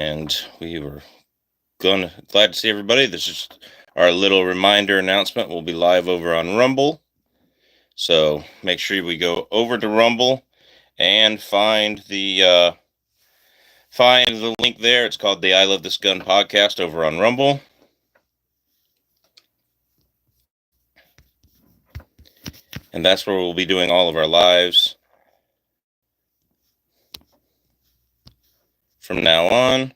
And we were glad to see everybody. This is our little reminder announcement. We'll be live over on Rumble. So make sure we go over to Rumble and find the link there. It's called the I Love This Gun podcast over on Rumble. And that's where we'll be doing all of our lives from now on.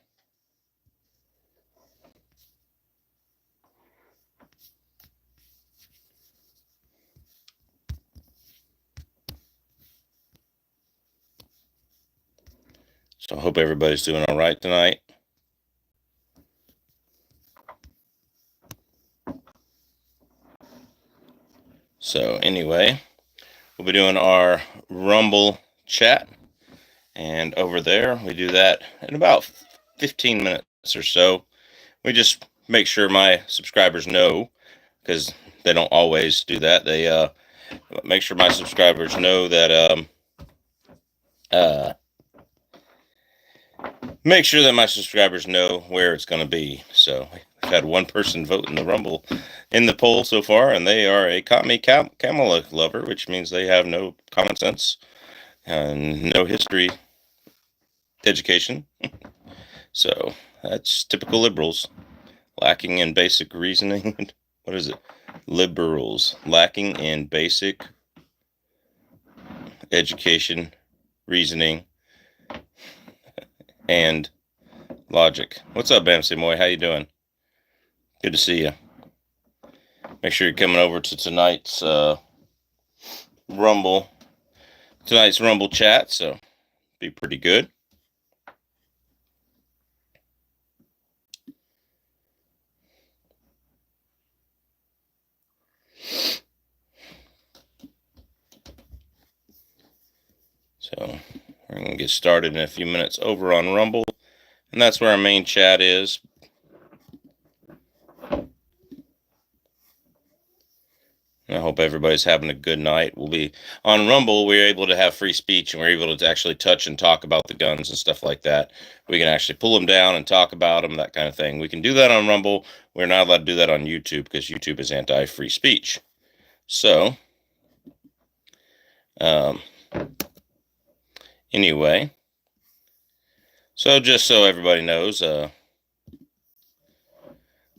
So I hope everybody's doing all right tonight. So anyway, we'll be doing our Rumble chat. And over there, we do that in about 15 minutes or so. We just make sure my subscribers know, because they don't always do that. They make sure my subscribers know that make sure that my subscribers know where it's going to be. So I've had one person vote in the Rumble in the poll so far, and they are a commie Kamala lover, which means they have no common sense and no history education. So that's typical liberals, lacking in basic reasoning. What is it? Liberals lacking in basic education, reasoning, and logic. What's up, Bamsey Moy? How you doing? Good to see you. Make sure you're coming over to tonight's Rumble chat. So be pretty good. So we're going to get started in a few minutes over on Rumble. And that's where our main chat is. I hope everybody's having a good night. We'll be on Rumble. We're able to have free speech, and we're able to actually touch and talk about the guns and stuff like that. We can actually pull them down and talk about them, that kind of thing. We can do that on Rumble. We're not allowed to do that on YouTube because YouTube is anti-free speech. So, anyway, so just so everybody knows,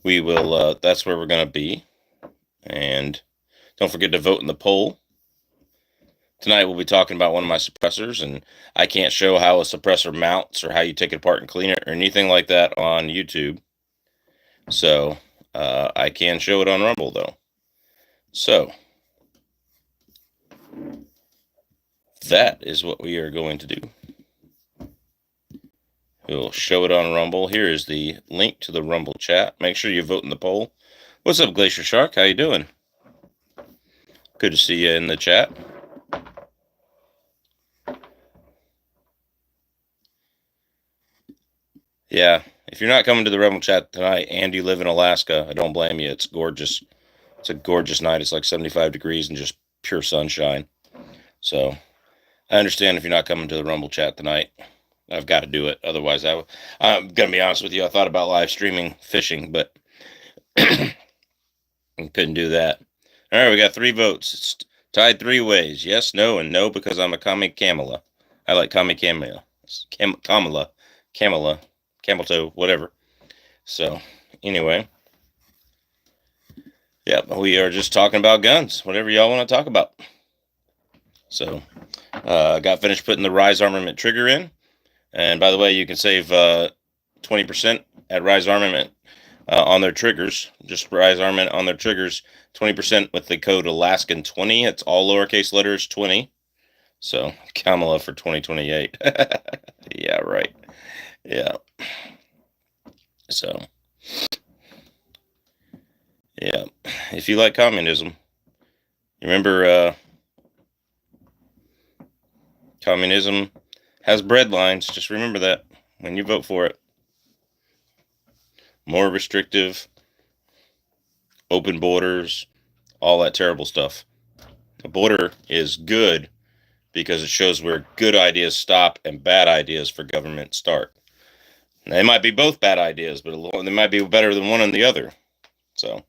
we will, that's where we're going to be. And don't forget to vote in the poll. Tonight we'll be talking about one of my suppressors, and I can't show how a suppressor mounts or how you take it apart and clean it or anything like that on YouTube. So I can show it on Rumble, though. So that is what we are going to do. We'll show it on Rumble. Here is the link to the Rumble chat. Make sure you vote in the poll. What's up, Glacier Shark? How you doing? Good to see you in the chat. Yeah, if you're not coming to the Rumble chat tonight and you live in Alaska, I don't blame you. It's gorgeous. It's a gorgeous night. It's like 75 degrees and just pure sunshine. So I understand if you're not coming to the Rumble chat tonight. I've got to do it. Otherwise, I'm going to be honest with you. I thought about live streaming fishing, but I couldn't do that. All right, we got 3 votes. It's tied 3 ways. Yes, no, and no because I'm a commie Kamala. I like commie Kamala. Kamala. Camel toe, whatever. So, anyway. Yeah, we are just talking about guns. Whatever y'all want to talk about. So, got finished putting the Rise Armament trigger in. And by the way, you can save 20% at Rise Armament on their triggers. Just Rise Armament on their triggers. 20% with the code Alaskan 20. It's all lowercase letters 20. So, Kamala for 2028. Yeah, right. Yeah. So, yeah. If you like communism, you remember communism has bread lines. Just remember that when you vote for it. More restrictive, open borders, all that terrible stuff. A border is good because it shows where good ideas stop and bad ideas for government start. They might be both bad ideas, but they might be better than one and the other. So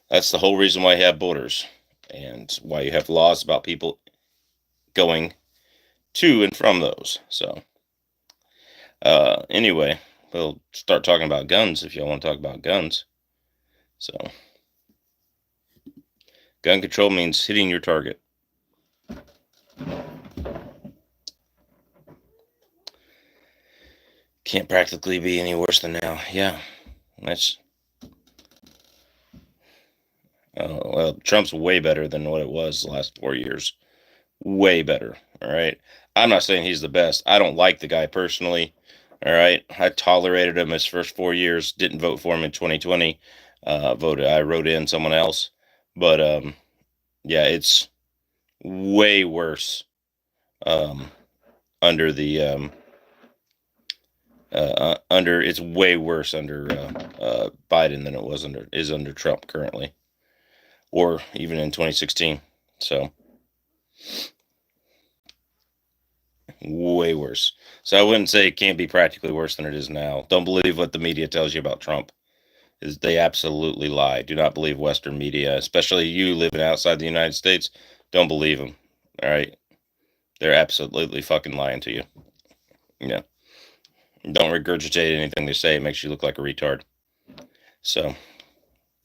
that's the whole reason why you have borders and why you have laws about people going to and from those. So anyway, we'll start talking about guns if y'all want to talk about guns. So gun control means hitting your target. Can't practically be any worse than now. Yeah, that's well, Trump's way better than what it was the last 4 years. Way better. All right. I'm not saying he's the best. I don't like the guy personally. All right. I tolerated him his first 4 years. Didn't vote for him in 2020. I wrote in someone else. But yeah, it's way worse under the it's way worse under Biden than it was under Trump currently, or even in 2016. So way worse. So I wouldn't say it can't be practically worse than it is now. Don't believe what the media tells you about Trump. They absolutely lie. Do not believe Western media, especially you living outside the United States. Don't believe them. All right, they're absolutely fucking lying to you. Yeah. Don't regurgitate anything they say. It makes you look like a retard. So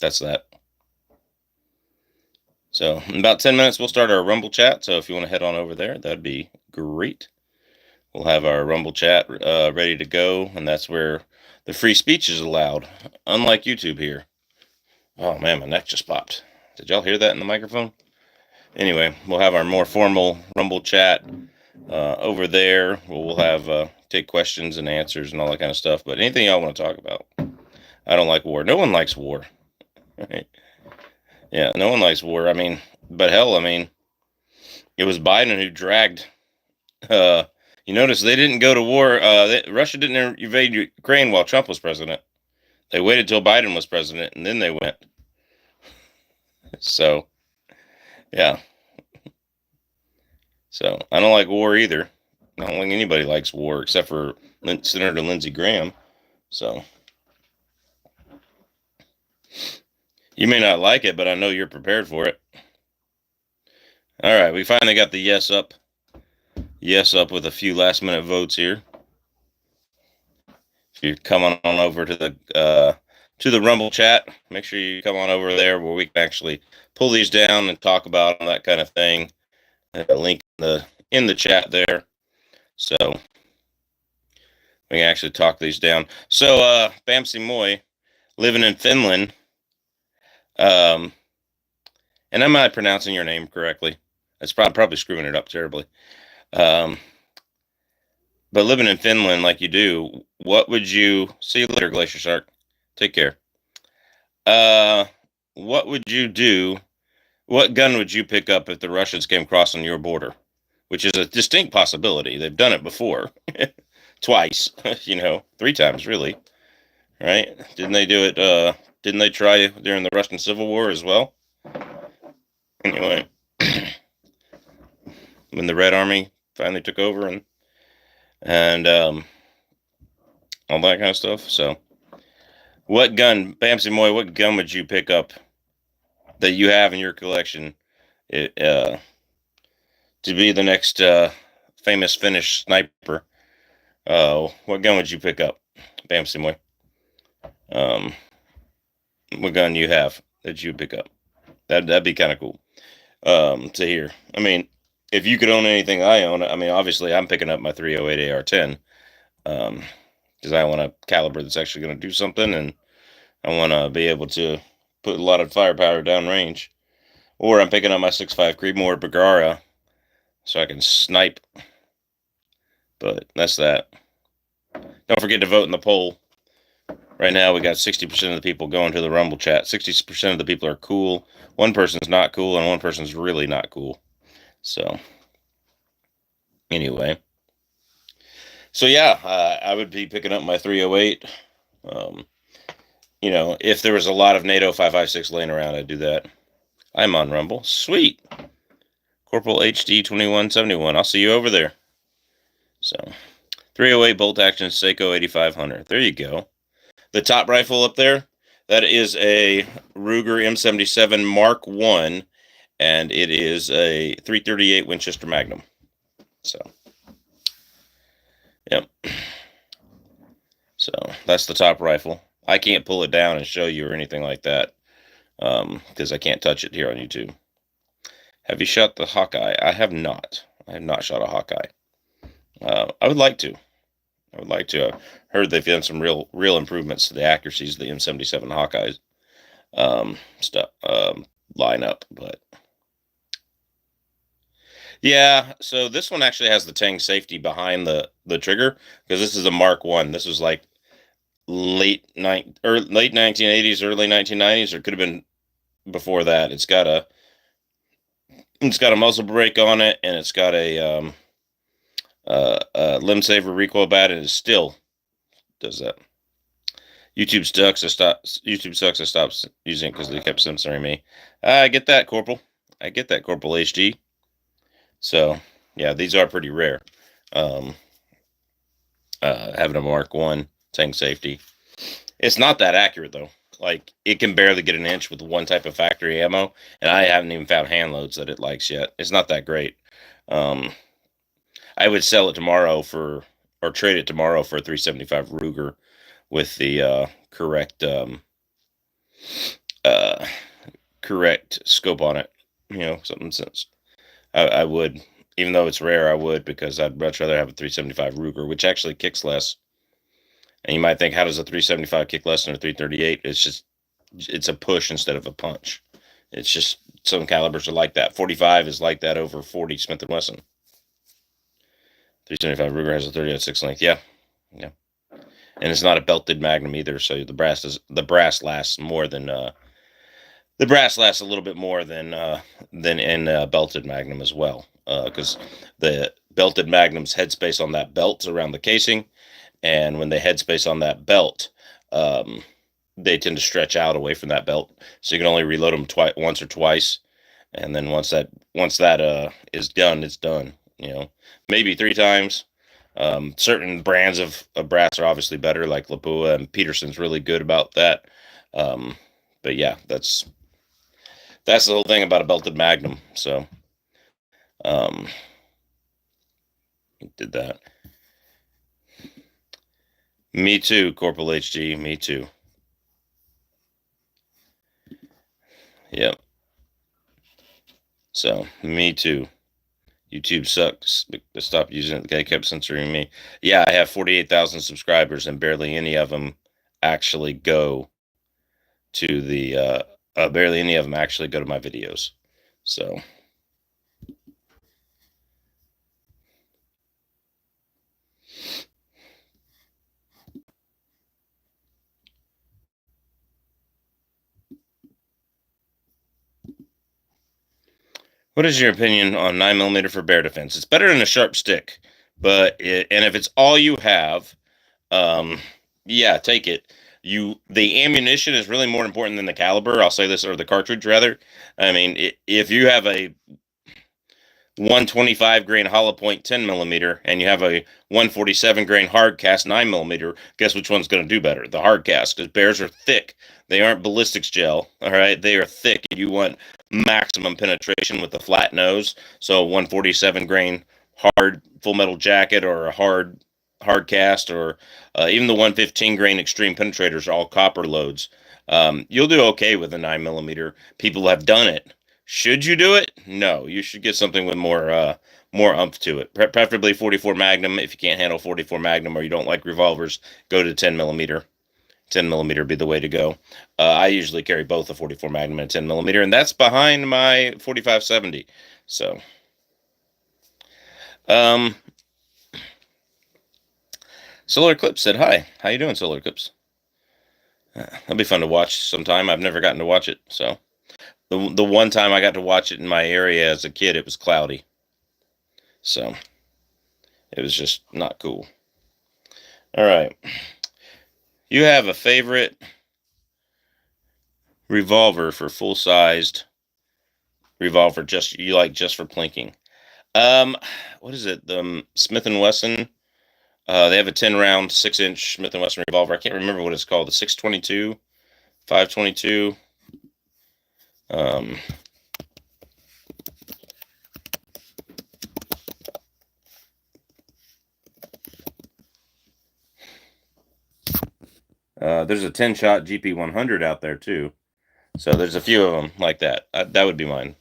that's that. So in about 10 minutes, we'll start our Rumble chat. So if you want to head on over there, that'd be great. We'll have our Rumble chat ready to go, and that's where the free speech is allowed, unlike YouTube here. Oh man, my neck just popped. Did y'all hear that in the microphone? Anyway, we'll have our more formal Rumble chat over there. We'll have take questions and answers and all that kind of stuff. But anything y'all want to talk about? I don't like war. No one likes war. Right? Yeah, no one likes war. I mean, but hell, I mean, it was Biden who dragged. You notice they didn't go to war. Russia didn't invade Ukraine while Trump was president. They waited till Biden was president, and then they went. So, yeah. So I don't like war either. I don't think anybody likes war except for Senator Lindsey Graham. So you may not like it, but I know you're prepared for it. All right, we finally got the yes up. Yes up with a few last minute votes here. If you're coming on over to the Rumble chat, make sure you come on over there where we can actually pull these down and talk about them, that kind of thing. I have a link in the chat there, so we can actually talk these down. So Bamsi Moy, living in Finland, and am I pronouncing your name correctly? It's probably screwing it up terribly. But living in Finland like you do, what would you... See you later, Glacier Shark. Take care. What would you do? What gun would you pick up if the Russians came crossing your border? Which is a distinct possibility. They've done it before. Twice. 3 times, really. Right? Didn't they do it... didn't they try during the Russian Civil War as well? Anyway. When the Red Army finally took over and all that kind of stuff. So, what gun, Bamsi Moy, what gun would you pick up that you have in your collection to be the next famous Finnish sniper? What gun would you pick up, Bamsi Moy? What gun you have that you would pick up? That'd be kind of cool to hear. I mean, if you could own anything I own, I mean, obviously I'm picking up my 308 AR-10 because I want a caliber that's actually going to do something, and I want to be able to put a lot of firepower downrange. Or I'm picking up my 6.5 Creedmoor Bergara so I can snipe. But that's that. Don't forget to vote in the poll. Right now, we got 60% of the people going to the Rumble chat. 60% of the people are cool. One person's not cool, and one person's really not cool. So, anyway. So, yeah, I would be picking up my 308. If there was a lot of NATO 5.56 laying around, I'd do that. I'm on Rumble. Sweet. Corporal HD 2171. I'll see you over there. So, 308 bolt action Seiko 8500. There you go. The top rifle up there, that is a Ruger M77 Mark I, and it is a 338 Winchester Magnum. So, yep. So that's the top rifle. I can't pull it down and show you or anything like that because I can't touch it here on YouTube. Have you shot the Hawkeye? I have not. I have not shot a Hawkeye. I would like to. I would like to. I heard they've done some real improvements to the accuracies of the M77 Hawkeyes lineup, but yeah. So this one actually has the Tang safety behind the trigger because this is a Mark I. This was like late 1980s, early 1990s, or could have been before that. It's got a muzzle brake on it, and it's got a limb saver recoil bat, and it still does that. YouTube sucks. I stopped using it because they kept censoring me. I get that, Corporal. I get that, Corporal HD. So yeah, these are pretty rare. Having a Mark I Tang safety. It's not that accurate though. Like, it can barely get an inch with one type of factory ammo, and I haven't even found hand loads that it likes yet. It's not that great. I would sell it tomorrow or trade it tomorrow for a 375 Ruger with the correct scope on it. You know, something sense. I would, even though it's rare, I would, because I'd much rather have a 375 Ruger, which actually kicks less. And you might think, how does a 375 kick less than a 338? It's a push instead of a punch. It's just, some calibers are like that. 45 is like that over 40 Smith & Wesson. 375 Ruger has a 30-06 length. Yeah. And it's not a belted Magnum either, so the brass lasts more than the brass lasts a little bit more than in belted Magnum as well, because the belted Magnum's headspace on that belt's around the casing, and when they headspace on that belt, they tend to stretch out away from that belt, so you can only reload them once or twice, and then once that is done, it's done. You know, maybe 3 times. Certain brands of brass are obviously better, like Lapua, and Peterson's really good about that. But yeah, that's the whole thing about a belted Magnum. So, did that. Me too, Corporal HG. Me too. Yep. So, me too. YouTube sucks. Stop using it. They kept censoring me. Yeah, I have 48,000 subscribers, and barely any of them actually go to the barely any of them actually go to my videos. So what is your opinion on 9mm for bear defense? It's better than a sharp stick, and if it's all you have, yeah, take it. The ammunition is really more important than the caliber. I'll say this, or the cartridge rather. I mean, if you have a 125 grain hollow point 10mm and you have a 147 grain hard cast 9mm, guess which one's going to do better? The hard cast, because bears are thick. They aren't ballistics gel. All right, they are thick, and you want maximum penetration with the flat nose. So 147 grain hard full metal jacket, or a hard cast, or even the 115 grain extreme penetrators are all copper loads. You'll do okay with a 9mm. People have done it. Should you do it? No, you should get something with more oomph to it. Preferably 44 Magnum. If you can't handle 44 Magnum, or you don't like revolvers, go to 10mm. 10mm would be the way to go. I usually carry both a 44 Magnum and 10mm, and that's behind my 45-70. So, Solar Eclipse said hi. How you doing, Solar Eclipse? That'll be fun to watch sometime. I've never gotten to watch it, so. The one time I got to watch it in my area as a kid, it was cloudy. So, it was just not cool. All right. You have a favorite revolver for full-sized revolver you like just for plinking? What is it? The Smith & Wesson They have a 10-round, 6-inch Smith & Wesson revolver. I can't remember what it's called. The 622, 522. There's a 10-shot GP100 out there too. So there's a few of them like that. That would be mine.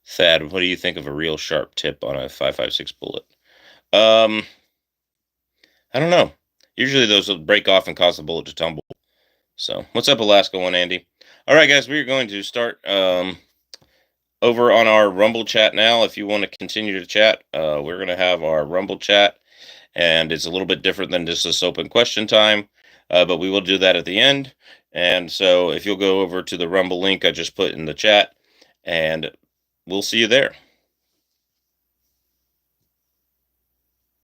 Thad, what do you think of a real sharp tip on a 5.56 bullet? I don't know. Usually those will break off and cause the bullet to tumble. So what's up, Alaska One Andy? All right, guys, we're going to start over on our Rumble chat now. If you want to continue to chat, we're going to have our Rumble chat, and it's a little bit different than just this open question time, but we will do that at the end. And so if you'll go over to the Rumble link I just put in the chat, and we'll see you there.